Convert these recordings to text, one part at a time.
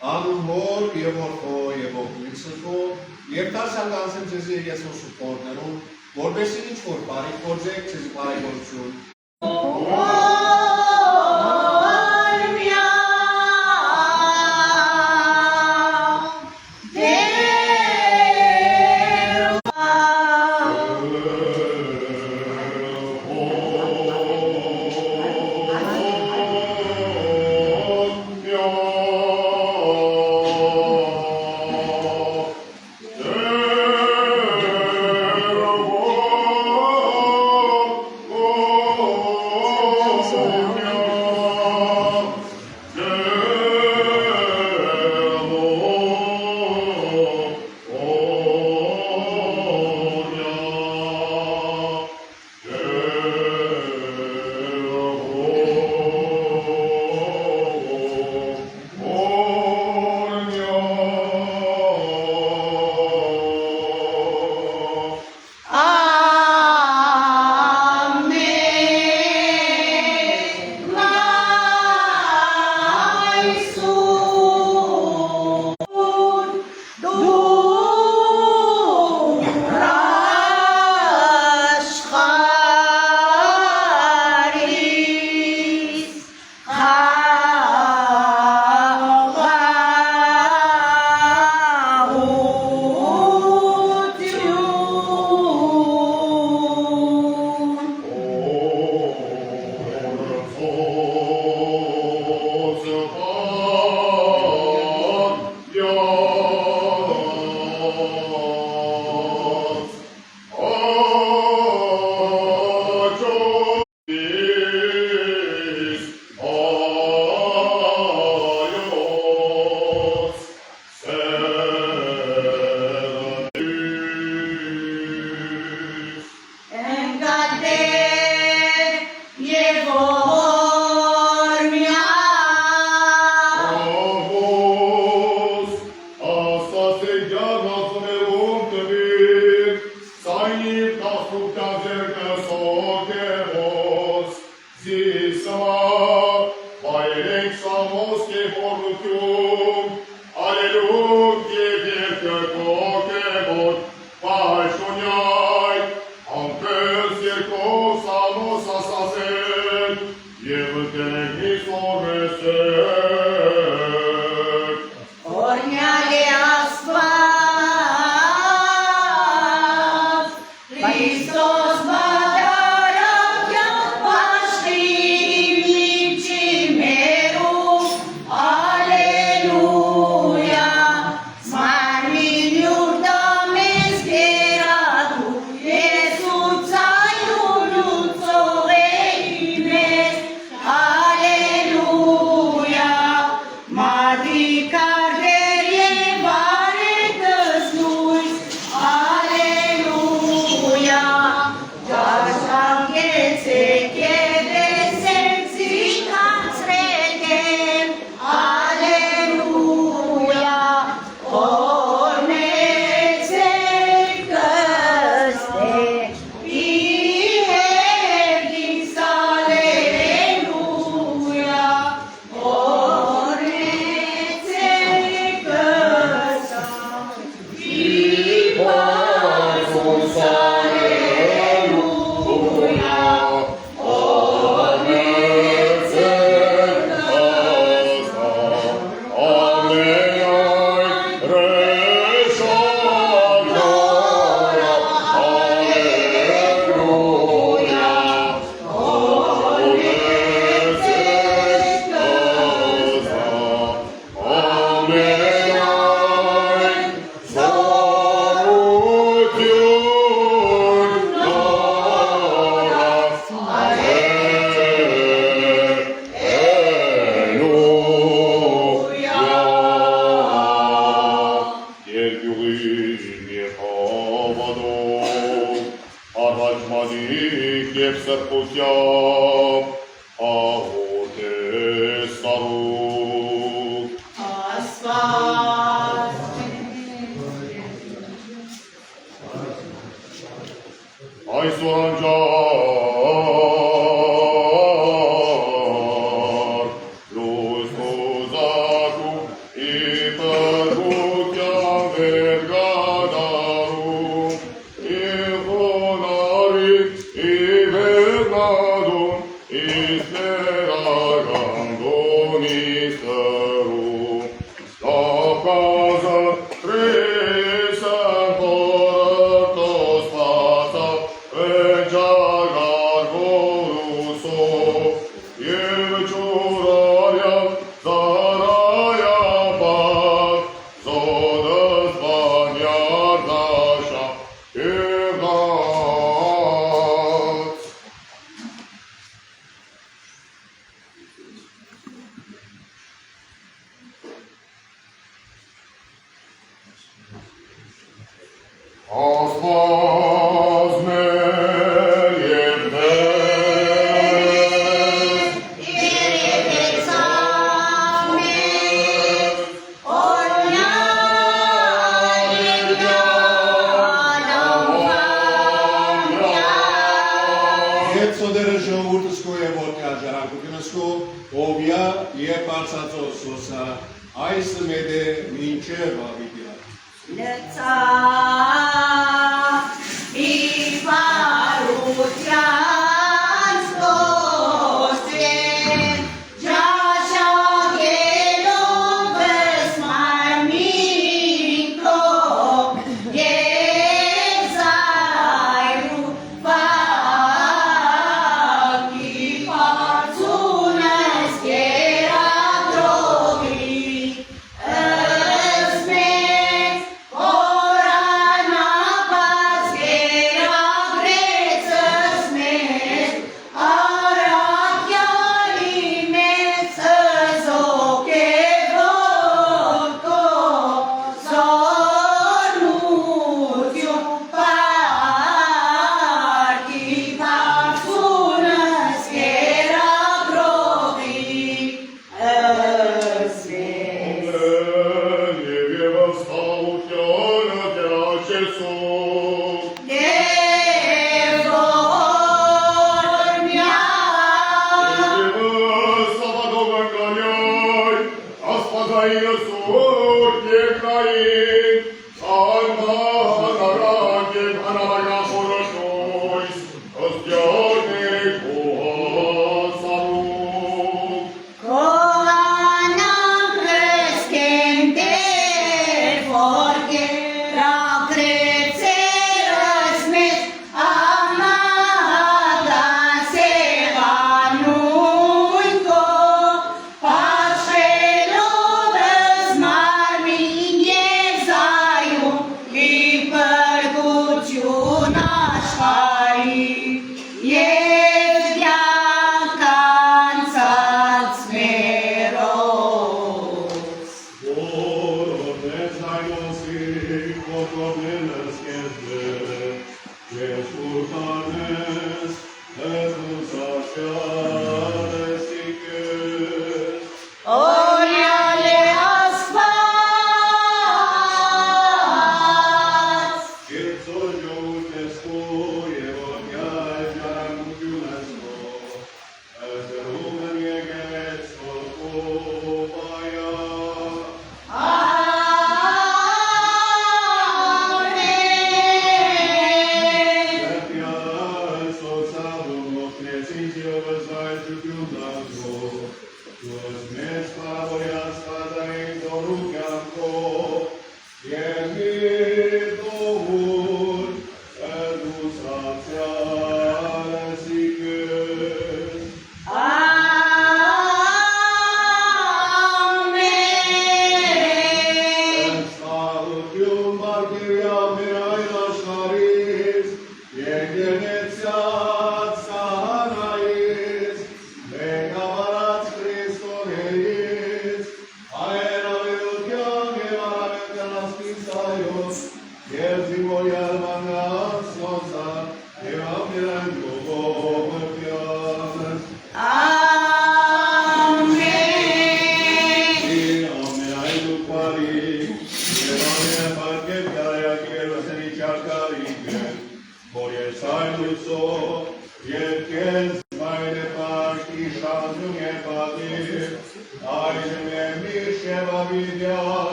Alleluia,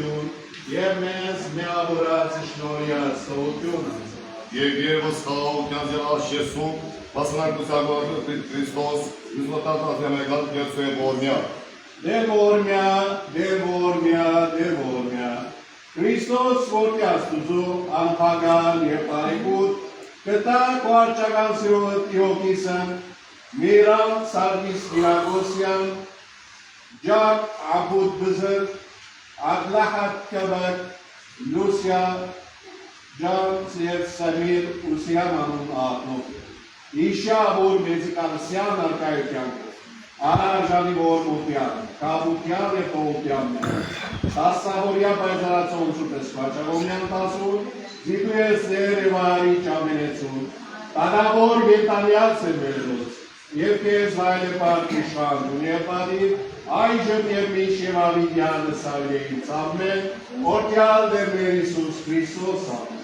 բարություն և մեզ միավորած շնորհյալ սովորությունը։ Եվ Եվս խաղաղության զեղաշ Եսում, մասնակցության Քրիստոս, Հյուսվատատացյամեկալ կերծու է որմյա։ Դևորմյա, Քրիստոս որդի Աստուծու, անփական և բարեկուտ, կտա կոարճական սիրողըտ իհոգիսն, Միրան Սարգիս Վիրագոսյան, Ջակ Աբուդ Բզր, Ադլահատ Կաբակ, Լուսյա, Ջան և Սամիր Ուսյան անուն աղնով, Իշա որ մեծիկանսյան արկայության Անարժանի ողորմության, կապության և փողության տասավորյա պայծառացոն շուտես վաճաղոմյան տասուն, զիտու ես ձեր և արի ճամենեցուն, տանավոր վետանյալ սերվերոց, և կեզ հայլ է պարկ իշխանդուն և պատիվ, այժմ և միշ և ավիդյանը սավրեին ծավմեն, որդյալ դերներ Իսուս Քրիստոս ամեն։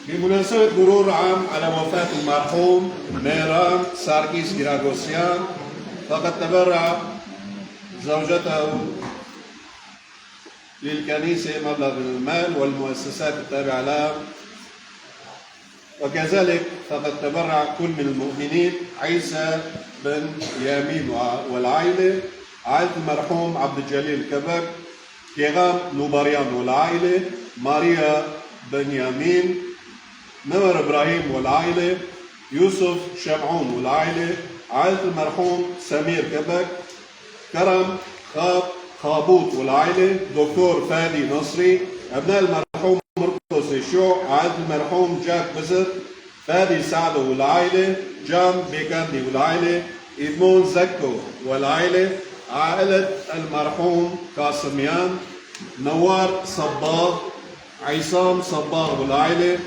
بمناسبة مرور عام على وفاة المرحوم ميران ساركيس جراغوسيان فقد تبرع زوجته للكنيسة مبلغ من المال والمؤسسات التابعة لها وكذلك فقد تبرع كل من المؤمنين عيسى بن يامين والعائلة عائلة المرحوم عبد الجليل كبك كيغام لوبريان والعائلة ماريا بن يامين نور إبراهيم والعائلة يوسف شمعون والعائلة عائلة المرحوم سمير كبك كرم خابوت والعائلة دكتور فادي نصري أبناء المرحوم مرقس الشوع عائلة المرحوم جاك بزر فادي سعدو والعائلة جان بيكاندي والعائلة إدمون زكو والعائلة عائلة المرحوم قاسميان نوار صباغ عصام صباغ والعائلة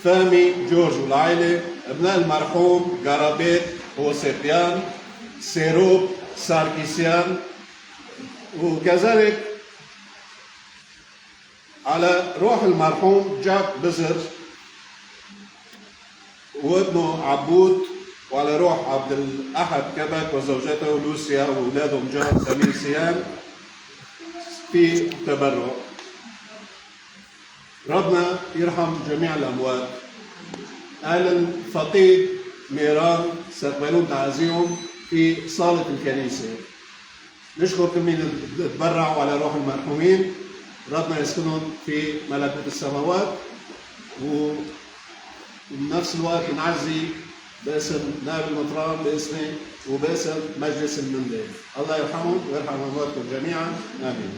فامي جورج والعائلة ابناء المرحوم قرابيت وسيبيان سيروب ساركيسيان وكذلك على روح المرحوم جاك بزر وابنه عبود وعلى روح عبد الأحد كبك وزوجته لوسيا وأولادهم جان سمير سيان في تبرع. ربنا يرحم جميع الأموات. أهل الفقيد ميران سيقبلون تعازيهم في صالة الكنيسة. نشكر كل من تبرعوا على روح المرحومين. ربنا يسكنهم في ملكوت السماوات. وبنفس الوقت نعزي باسم نائب المطران باسمي وباسم مجلس المندل. الله يرحمهم ويرحم أمواتكم جميعا. آمين.